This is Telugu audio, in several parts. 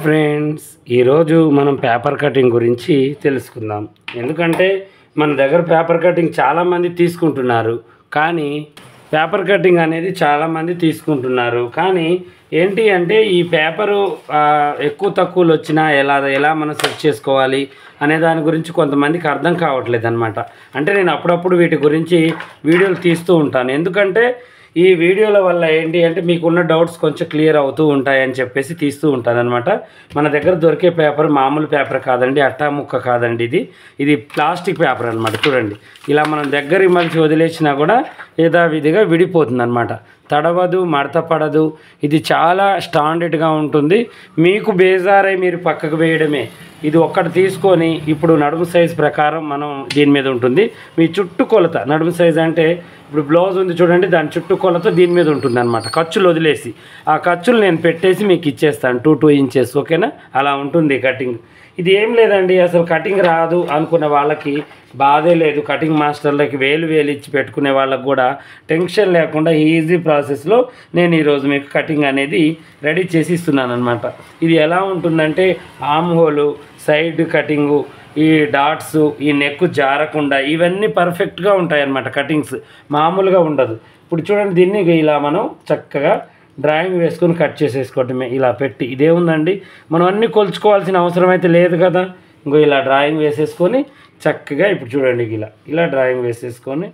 ఫ్రెండ్స్, ఈరోజు మనం పేపర్ కటింగ్ గురించి తెలుసుకుందాం. ఎందుకంటే మన దగ్గర పేపర్ కటింగ్ చాలామంది తీసుకుంటున్నారు, కానీ పేపర్ కటింగ్ అనేది చాలామంది తీసుకుంటున్నారు కానీ ఏంటి అంటే ఈ పేపరు ఎక్కువ తక్కువలు వచ్చినా ఎలా మనం సెట్ చేసుకోవాలి అనే దాని గురించి కొంతమందికి అర్థం కావట్లేదు అనమాట. అంటే నేను అప్పుడప్పుడు వీటి గురించి వీడియోలు తీస్తూ ఉంటాను. ఎందుకంటే ఈ వీడియోల వల్ల ఏంటి అంటే మీకున్న డౌట్స్ కొంచెం క్లియర్ అవుతూ ఉంటాయని చెప్పేసి తీస్తూ ఉంటానన్నమాట. మన దగ్గర దొరికే పేపర్ మామూలు పేపర్ కాదండి, అట్టా ముక్క కాదండి, ఇది ప్లాస్టిక్ పేపర్ అనమాట. చూడండి, ఇలా మనం దగ్గర మలిచి వదిలేసినా కూడా యథావిధిగా విడిపోతుంది అనమాట. తడవదు, మడత పడదు. ఇది చాలా స్టాండర్డ్గా ఉంటుంది. మీకు బేజారై మీరు పక్కకు వేయడమే. ఇది ఒక్కటి తీసుకొని ఇప్పుడు నడుము సైజ్ ప్రకారం మనం దీని మీద ఉంటుంది. మీ చుట్టూ కొలత నడుము సైజ్ అంటే ఇప్పుడు బ్లౌజ్ ఉంది చూడండి, దాని చుట్టూ కొలత దీని మీద ఉంటుంది అనమాట. ఖర్చులు వదిలేసి ఆ ఖర్చులు నేను పెట్టేసి మీకు ఇచ్చేస్తాను 2 ఇంచెస్. ఓకేనా? అలా ఉంటుంది కటింగ్. ఇది ఏం లేదండి, అసలు కటింగ్ రాదు అనుకున్న వాళ్ళకి బాధే లేదు. కటింగ్ మాస్టర్లకి వేలు ఇచ్చి పెట్టుకునే వాళ్ళకి కూడా టెన్షన్ లేకుండా ఈజీ ప్రాసెస్లో నేను ఈరోజు మీకు కటింగ్ అనేది రెడీ చేసి ఇస్తున్నాను అనమాట. ఇది ఎలా ఉంటుందంటే ఆమ్ హోలు, సైడ్ కటింగు, ఈ డాట్స్, ఈ నెక్ జారకుండా ఇవన్నీ పర్ఫెక్ట్గా ఉంటాయి అన్నమాట. కటింగ్స్ మామూలుగా ఉండదు. ఇప్పుడు చూడండి, దీన్ని ఇలా మనం చక్కగా డ్రాయింగ్ వేసుకొని కట్ చేసేసుకోవటమే. ఇలా పెట్టి ఇదేముందండి, మనం అన్నీ కొలుచుకోవాల్సిన అవసరం అయితే లేదు కదా. ఇంకో ఇలా డ్రాయింగ్ వేసేసుకొని చక్కగా ఇప్పుడు చూడండి, ఇలా డ్రాయింగ్ వేసేసుకొని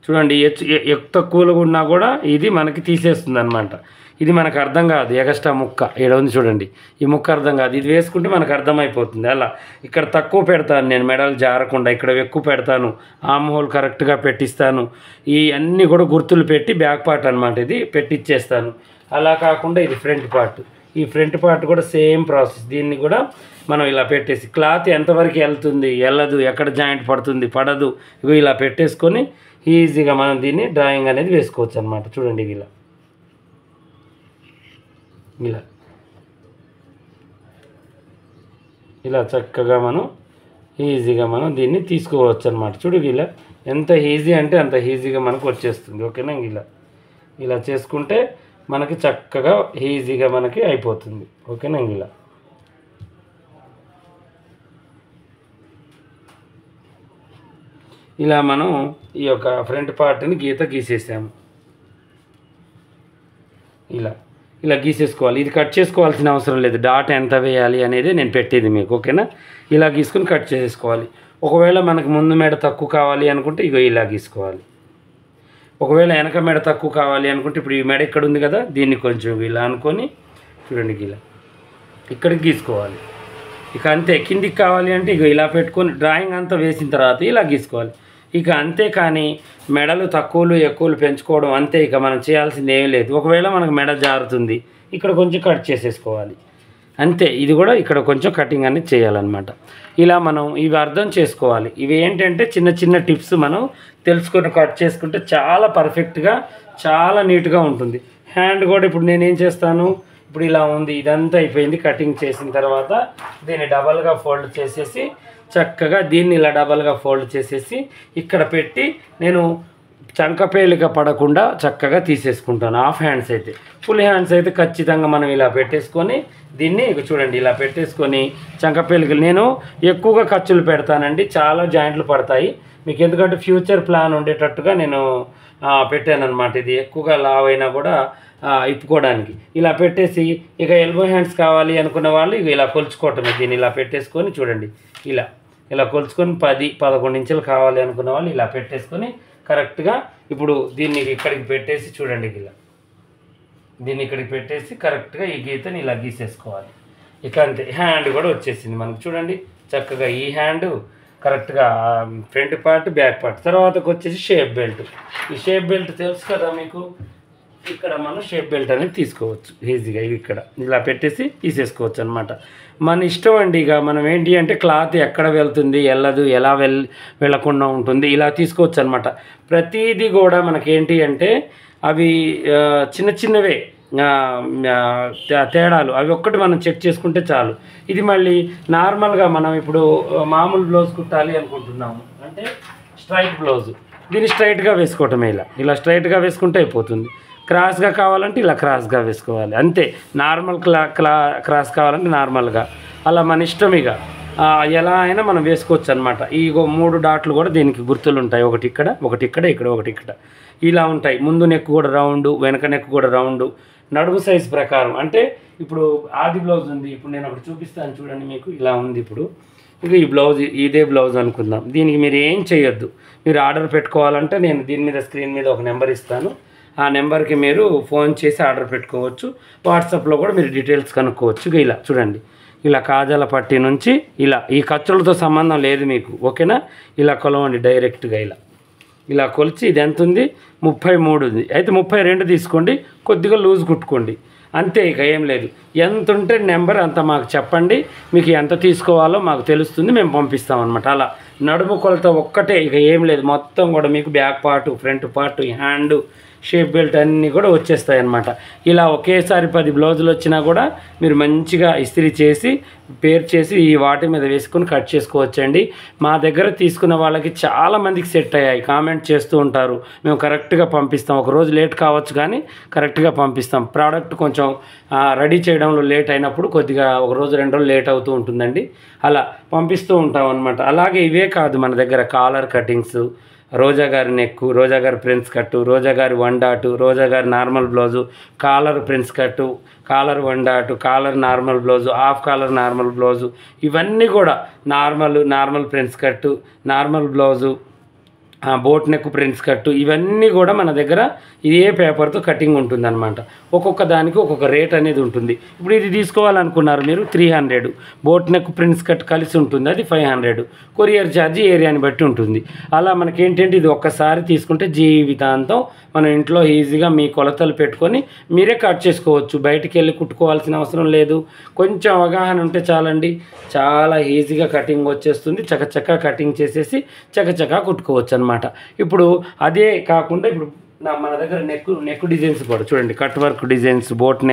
చూడండి, ఎక్కువ తక్కువలో ఉన్నా కూడా ఇది మనకి తీసేస్తుంది అనమాట. ఇది మనకు అర్థం కాదు. ఎగస్ట్రా ముక్క ఇక్కడ ఉంది చూడండి, ఈ ముక్క అర్థం కాదు. ఇది వేసుకుంటే మనకు అర్థమైపోతుంది. అలా ఇక్కడ తక్కువ పెడతాను నేను, మెడలు జారకుండా ఇక్కడ ఎక్కువ పెడతాను, ఆమ్ హోల్ కరెక్ట్గా పెట్టిస్తాను. ఈ అన్నీ కూడా గుర్తులు పెట్టి బ్యాక్ పార్ట్ అనమాట ఇది పెట్టిచ్చేస్తాను. అలా కాకుండా ఇది ఫ్రంట్ పార్ట్. ఈ ఫ్రంట్ పార్ట్ కూడా సేమ్ ప్రాసెస్. దీన్ని కూడా మనం ఇలా పెట్టేసి క్లాత్ ఎంతవరకు వెళ్తుంది, వెళ్ళదు, ఎక్కడ జాయింట్ పడుతుంది, పడదు, ఇగో ఇలా పెట్టేసుకొని ఈజీగా మనం దీన్ని డ్రాయింగ్ అనేది వేసుకోవచ్చు అనమాట. చూడండి, ఇలా చక్కగా మనం ఈజీగా మనం దీన్ని తీసుకోవచ్చు అనమాట. చూడు, ఎంత ఈజీ అంటే అంత ఈజీగా మనకు వచ్చేస్తుంది. ఓకేనా? ఇలా చేసుకుంటే మనకి చక్కగా ఈజీగా మనకి అయిపోతుంది. ఓకేనా? ఇలా మనం ఈ యొక్క ఫ్రంట్ పార్ట్ని గీసేసాము. ఇలా గీసేసుకోవాలి. ఇది కట్ చేసుకోవాల్సిన అవసరం లేదు. డాట్ ఎంత వేయాలి అనేది నేను పెట్టేది మీకు. ఓకేనా? ఇలా గీసుకొని కట్ చేసేసుకోవాలి. ఒకవేళ మనకు ముందు మెడ తక్కువ కావాలి అనుకుంటే ఇలా గీసుకోవాలి. ఒకవేళ వెనక మెడ తక్కువ కావాలి అనుకుంటే ఇప్పుడు ఈ మెడ ఇక్కడ ఉంది కదా, దీన్ని కొంచెం ఇలా అనుకొని చూడండి, ఇక్కడికి గీసుకోవాలి. ఇక అంతే. కిందికి కావాలి అంటే ఇలా పెట్టుకొని డ్రాయింగ్ అంతా వేసిన తర్వాత ఇలా గీసుకోవాలి. ఇక అంతే. కానీ మెడలు తక్కువలు ఎక్కువలు పెంచుకోవడం అంతే. ఇక మనం చేయాల్సింది ఏమీ లేదు. ఒకవేళ మనకు మెడ జారుతుంది, ఇక్కడ కొంచెం కట్ చేసేసుకోవాలి అంతే. ఇది కూడా ఇక్కడ కొంచెం కటింగ్ అనేది చేయాలన్నమాట. ఇలా మనం ఇవి అర్థం చేసుకోవాలి. ఇవి ఏంటంటే చిన్న చిన్న టిప్స్ మనం తెలుసుకొని కట్ చేసుకుంటే చాలా పర్ఫెక్ట్గా చాలా నీట్గా ఉంటుంది. హ్యాండ్ కూడా ఇప్పుడు నేనేం చేస్తాను, ఇప్పుడు ఇలా ఉంది, ఇదంతా అయిపోయింది. కటింగ్ చేసిన తర్వాత దీన్ని డబల్గా ఫోల్డ్ చేసేసి చక్కగా దీన్ని ఇలా డబల్గా ఫోల్డ్ చేసేసి ఇక్కడ పెట్టి నేను చంకపేలిక పడకుండా చక్కగా తీసేసుకుంటాను. హాఫ్ హ్యాండ్స్ అయితే. ఫుల్ హ్యాండ్స్ అయితే ఖచ్చితంగా మనం ఇలా పెట్టేసుకొని దీన్ని చూడండి, ఇలా పెట్టేసుకొని చంకపేలికలు నేను ఎక్కువగా ఖర్చులు పెడతానండి. చాలా జాయింట్లు పడతాయి మీకు. ఎందుకంటే ఫ్యూచర్ ప్లాన్ ఉండేటట్టుగా నేను పెట్టానన్నమాట. ఇది ఎక్కువగా లావ్ అయినా కూడా ఇప్పుకోవడానికి ఇలా పెట్టేసి, ఇక ఎల్బో హ్యాండ్స్ కావాలి అనుకున్న వాళ్ళు ఇలా కొలుచుకోవటమే. దీన్ని ఇలా పెట్టేసుకొని చూడండి, ఇలా కొలుచుకొని 10-11 ఇంచులు కావాలి అనుకున్న వాళ్ళు ఇలా పెట్టేసుకొని కరెక్ట్గా ఇప్పుడు దీన్ని ఇక్కడికి పెట్టేసి చూడండి, దీన్ని ఇక్కడికి పెట్టేసి కరెక్ట్గా ఈ గీతని ఇలా గీసేసుకోవాలి. ఇక అంతే. హ్యాండ్ కూడా వచ్చేసింది మనకు. చూడండి చక్కగా ఈ హ్యాండ్ కరెక్ట్గా ఫ్రంట్ పార్ట్, బ్యాక్ పార్ట్. తర్వాతకు వచ్చేసి షేప్ బెల్ట్. ఈ షేప్ బెల్ట్ తెలుసు కదా మీకు. ఇక్కడ మనం షేప్ బెల్ట్ అనేది తీసుకోవచ్చు ఈజీగా. ఇక్కడ ఇలా పెట్టేసి తీసేసుకోవచ్చు అనమాట. మన ఇష్టం అండి. ఇక మనం ఏంటి అంటే క్లాత్ ఎక్కడ వెళ్తుంది, వెళ్ళదు, ఎలా వెళ్ళకుండా ఉంటుంది, ఇలా తీసుకోవచ్చు అనమాట. ప్రతిదీ కూడా మనకేంటి అంటే అవి చిన్న చిన్నవే తేడాలు, అవి ఒక్కటి మనం చెక్ చేసుకుంటే చాలు. ఇది మళ్ళీ నార్మల్గా మనం ఇప్పుడు మామూలు బ్లౌజ్ కుట్టాలి అనుకుంటున్నాము అంటే స్ట్రైట్ బ్లౌజు, దీన్ని స్ట్రైట్గా వేసుకోవటమే. ఇలా స్ట్రైట్గా వేసుకుంటే అయిపోతుంది. క్రాస్గా కావాలంటే ఇలా క్రాస్గా వేసుకోవాలి అంతే. నార్మల్ క్రాస్ కావాలంటే నార్మల్గా, అలా మన ఇష్టం ఇక ఎలా అయినా మనం వేసుకోవచ్చు అనమాట. ఈ 3 డాట్లు కూడా దీనికి గుర్తులు ఉంటాయి, ఒకటి ఇక్కడ ఒకటి ఇక్కడ ఇక్కడ ఒకటి ఇక్కడ ఇలా ఉంటాయి. ముందు నెక్ కూడా రౌండ్, వెనక నెక్ కూడా రౌండ్. నడుము సైజ్ ప్రకారం అంటే ఇప్పుడు ఆది బ్లౌజ్ ఉంది, ఇప్పుడు నేను ఒకటి చూపిస్తాను చూడండి మీకు. ఇలా ఉంది ఇప్పుడు. ఇక ఈ బ్లౌజ్ ఇదే బ్లౌజ్ అనుకుందాం. దీనికి మీరు ఏం చేయొద్దు. మీరు ఆర్డర్ పెట్టుకోవాలంటే నేను దీని మీద స్క్రీన్ మీద ఒక నెంబర్ ఇస్తాను, ఆ నెంబర్కి మీరు ఫోన్ చేసి ఆర్డర్ పెట్టుకోవచ్చు. వాట్సాప్లో కూడా మీరు డీటెయిల్స్ కనుక్కోవచ్చు. ఇక ఇలా చూడండి, ఇలా కాజాల పట్టి నుంచి ఇలా, ఈ ఖర్చులతో సంబంధం లేదు మీకు, ఓకేనా. ఇలా కొలవండి డైరెక్ట్గా ఇలా కొలిచి ఇది ఎంత ఉంది, 33 ఉంది. అయితే 32 తీసుకోండి, కొద్దిగా లూజ్ కుట్టుకోండి అంతే. ఇక ఏం లేదు. ఎంత ఉంటే నెంబర్ అంత మాకు చెప్పండి, మీకు ఎంత తీసుకోవాలో మాకు తెలుస్తుంది, మేము పంపిస్తాం అనమాట. అలా నడుము కొలత ఒక్కటే, ఇక ఏం లేదు. మొత్తం కూడా మీకు back part, front part, hand, shape belt అన్నీ కూడా వచ్చేస్తాయి అన్నమాట. ఇలా ఒకేసారి 10 బ్లౌజులు వచ్చినా కూడా మీరు మంచిగా ఇస్త్రీ చేసి పేర్ చేసి ఈ వాటి మీద వేసుకొని కట్ చేసుకోవచ్చండి. మా దగ్గర తీసుకున్న వాళ్ళకి చాలామందికి సెట్ అయ్యాయి, కామెంట్ చేస్తూ ఉంటారు. మేము కరెక్ట్గా పంపిస్తాం, ఒకరోజు లేట్ కావచ్చు కానీ కరెక్ట్గా పంపిస్తాం. ప్రోడక్ట్ కొంచెం రెడీ చేయడంలో లేట్ అయినప్పుడు కొద్దిగా 1 రోజు 2 రోజులు లేట్ అవుతూ ఉంటుందండి. అలా పంపిస్తూ ఉంటాం అన్నమాట. అలాగే ఇవే కాదు, మన దగ్గర కాలర్ కటింగ్స్, రోజా గారి నెక్కు, రోజా గారి ప్రిన్స్ కట్టు, రోజా గారి 1 డాటు, రోజా గారి normal blouse, collar prince cut, collar 1 డాటు, collar normal blouse, half collar normal blouse, ఇవన్నీ కూడా normal prince cut, normal blouse, boat neck prince cut, ఇవన్నీ కూడా మన దగ్గర ఇదే పేపర్తో కటింగ్ ఉంటుందన్నమాట. ఒక్కొక్క దానికి ఒక్కొక్క రేట్ అనేది ఉంటుంది. ఇప్పుడు ఇది తీసుకోవాలనుకున్నారు మీరు 300, బోట్ నెక్ ప్రిన్స్ కట్ కలిసి ఉంటుంది, అది 500. కొరియర్ ఛార్జ్ ఏరియాని బట్టి ఉంటుంది. అలా మనకేంటంటే ఇది ఒక్కసారి తీసుకుంటే జీవితాంతం మనం ఇంట్లో ఈజీగా మీ కొలతలు పెట్టుకొని మీరే కట్ చేసుకోవచ్చు. బయటికి వెళ్ళి కుట్టుకోవాల్సిన అవసరం లేదు. కొంచెం అవగాహన ఉంటే చాలండి, చాలా ఈజీగా కటింగ్ వచ్చేస్తుంది. చకచకా కటింగ్ చేసేసి చకచకా కుట్టుకోవచ్చు అనమాట. ఇప్పుడు అదే కాకుండా ఇప్పుడు మన దగ్గర నెక్ డిజైన్స్ కూడా చూడండి, cut work designs, boat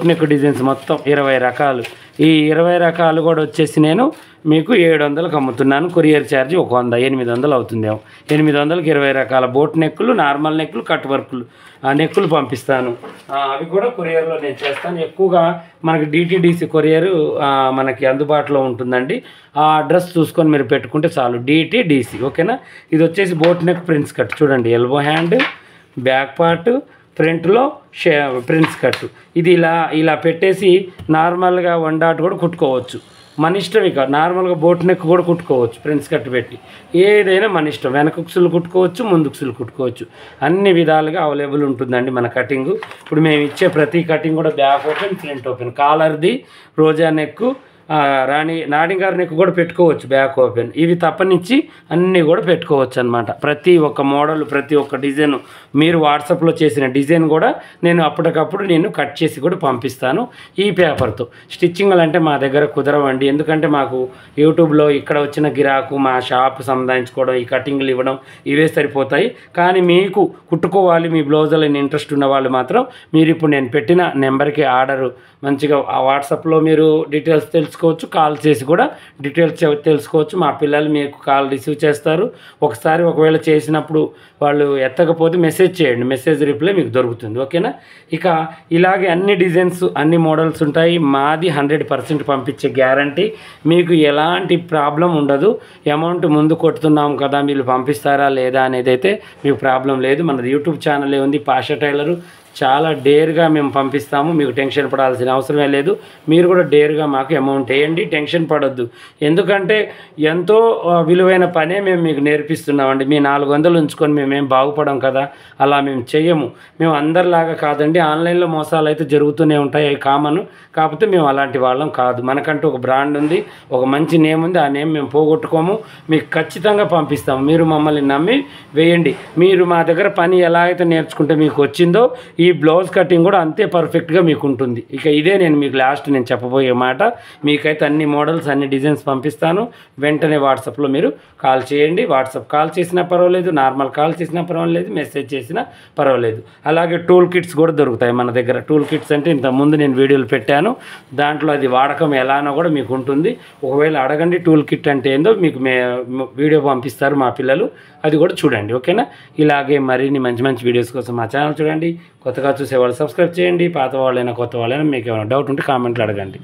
neck designs మొత్తం 20 రకాలు. ఈ 20 రకాలు కూడా వచ్చేసి నేను మీకు 700కి అమ్ముతున్నాను. కొరియర్ ఛార్జ్ 100, 800 అవుతుందేమో. 800కి 20 రకాల బోట్ నెక్కులు, నార్మల్ నెక్కులు, కట్ వర్కులు నెక్కులు పంపిస్తాను. అవి కూడా కొరియర్లో నేను చేస్తాను. ఎక్కువగా మనకి DTDC కొరియర్ మనకి అందుబాటులో ఉంటుందండి. ఆ అడ్రస్ చూసుకొని మీరు పెట్టుకుంటే చాలు, DTDC, ఓకేనా. ఇది వచ్చేసి బోట్ నెక్ ప్రిన్స్ కట్ చూడండి, ఎల్బో హ్యాండ్, బ్యాక్ పార్ట్, ఫ్రంట్లో ప్రిన్స్ కట్టు. ఇది ఇలా పెట్టేసి నార్మల్గా 1 డాట్ కూడా కుట్టుకోవచ్చు, మన ఇష్టం. ఇక నార్మల్గా బోట్ నెక్ కూడా కుట్టుకోవచ్చు, ప్రిన్స్ కట్టు పెట్టి, ఏదైనా మన ఇష్టం. వెనక ఉక్సులు కుట్టుకోవచ్చు, ముందు ఉక్సులు కుట్టుకోవచ్చు, అన్ని విధాలుగా అవైలబుల్ ఉంటుందండి మన కటింగు. ఇప్పుడు మేము ఇచ్చే ప్రతి కటింగ్ కూడా బ్యాక్ ఓపెన్, ఫ్రంట్ ఓపెన్, కాలర్ది, రోజా నెక్కు, నాడి గారి నెక్ కూడా పెట్టుకోవచ్చు బ్యాక్ ఓపెన్. ఇవి తప్పనిచ్చి అన్నీ కూడా పెట్టుకోవచ్చు అనమాట. ప్రతి ఒక్క మోడల్, ప్రతి ఒక్క డిజైన్, మీరు వాట్సాప్లో చేసిన డిజైన్ కూడా నేను అప్పటికప్పుడు కట్ చేసి కూడా పంపిస్తాను ఈ పేపర్తో. స్టిచ్చింగ్లు అంటే మా దగ్గర కుదరవండి, ఎందుకంటే మాకు యూట్యూబ్లో ఇక్కడ వచ్చిన గిరాకు, మా షాప్ సంపాదించుకోవడం, ఈ కటింగ్లు ఇవ్వడం, ఇవే సరిపోతాయి. కానీ మీకు కుట్టుకోవాలి, మీ బ్లౌజులని ఇంట్రెస్ట్ ఉన్న వాళ్ళు మాత్రం మీరు ఇప్పుడు నేను పెట్టిన నెంబర్కి ఆర్డర్ మంచిగా వాట్సాప్లో మీరు డీటెయిల్స్ తెలుసుకోవచ్చు, కాల్ చేసి కూడా డీటెయిల్స్ తెలుసుకోవచ్చు. మా పిల్లలు మీకు కాల్ రిసీవ్ చేస్తారు. ఒకవేళ చేసినప్పుడు వాళ్ళు ఎత్తకపోతే మెసేజ్ చేయండి, మెసేజ్ రిప్లై మీకు దొరుకుతుంది, ఓకేనా. ఇక ఇలాగే అన్ని డిజైన్స్, అన్ని మోడల్స్ ఉంటాయి. మాది 100% పంపించే గ్యారంటీ, మీకు ఎలాంటి ప్రాబ్లం ఉండదు. అమౌంట్ ముందు కొడుతున్నాం కదా, మీరు పంపిస్తారా లేదా అనేది అయితే మీకు ప్రాబ్లం లేదు. మనది యూట్యూబ్ ఛానలే ఉంది, పాషా టైలరు. చాలా డేర్గా మేము పంపిస్తాము, మీకు టెన్షన్ పడాల్సిన అవసరమే లేదు. మీరు కూడా డేర్గా మాకు అమౌంట్ వేయండి, టెన్షన్ పడొద్దు. ఎందుకంటే ఎంతో విలువైన పనే మేము మీకు నేర్పిస్తున్నామండి. మీ 400 ఉంచుకొని మేమేం బాగుపడం కదా, అలా మేము చెయ్యము. మేము అందరిలాగా కాదండి, ఆన్లైన్లో మోసాలు అయితే జరుగుతూనే ఉంటాయి, అవి కామన్. కాకపోతే మేము అలాంటి వాళ్ళం కాదు. మనకంటూ ఒక బ్రాండ్ ఉంది, ఒక మంచి నేమ్ ఉంది, ఆ నేమ్ మేము పోగొట్టుకోము. మీకు ఖచ్చితంగా పంపిస్తాము. మీరు మమ్మల్ని నమ్మి వేయండి. మీరు మా దగ్గర పని ఎలా అయితే నేర్చుకుంటే మీకు వచ్చిందో ఈ బ్లౌజ్ కటింగ్ కూడా అంతే పర్ఫెక్ట్గా మీకు ఉంటుంది. ఇక ఇదే నేను మీకు లాస్ట్ నేను చెప్పబోయే మాట. మీకైతే అన్ని మోడల్స్ అన్ని డిజైన్స్ పంపిస్తాను. వెంటనే వాట్సాప్లో మీరు కాల్ చేయండి. వాట్సాప్ కాల్ చేసినా పర్వాలేదు, నార్మల్ కాల్ చేసినా పర్వాలేదు, మెసేజ్ చేసినా పర్వాలేదు. అలాగే టూల్ కిట్స్ కూడా దొరుకుతాయి మన దగ్గర. టూల్ కిట్స్ అంటే ఇంతకుముందు నేను వీడియోలు పెట్టాను, దాంట్లో అది వాడకం ఎలానో కూడా మీకు ఉంటుంది. ఒకవేళ అడగండి టూల్ కిట్ అంటే ఏందో, మీకు వీడియో పంపిస్తారు మా పిల్లలు, అది కూడా చూడండి. ఓకేనా? ఇలాగే మరిన్ని మంచి మంచి వీడియోస్ కోసం మా ఛానల్ చూడండి. కొత్తగా చూసేవాళ్ళు సబ్స్క్రైబ్ చేయండి. పాత వాళ్ళైనా కొత్త వాళ్ళైనా మీకు ఏమైనా డౌట్ ఉంటే కామెంట్లు అడగండి.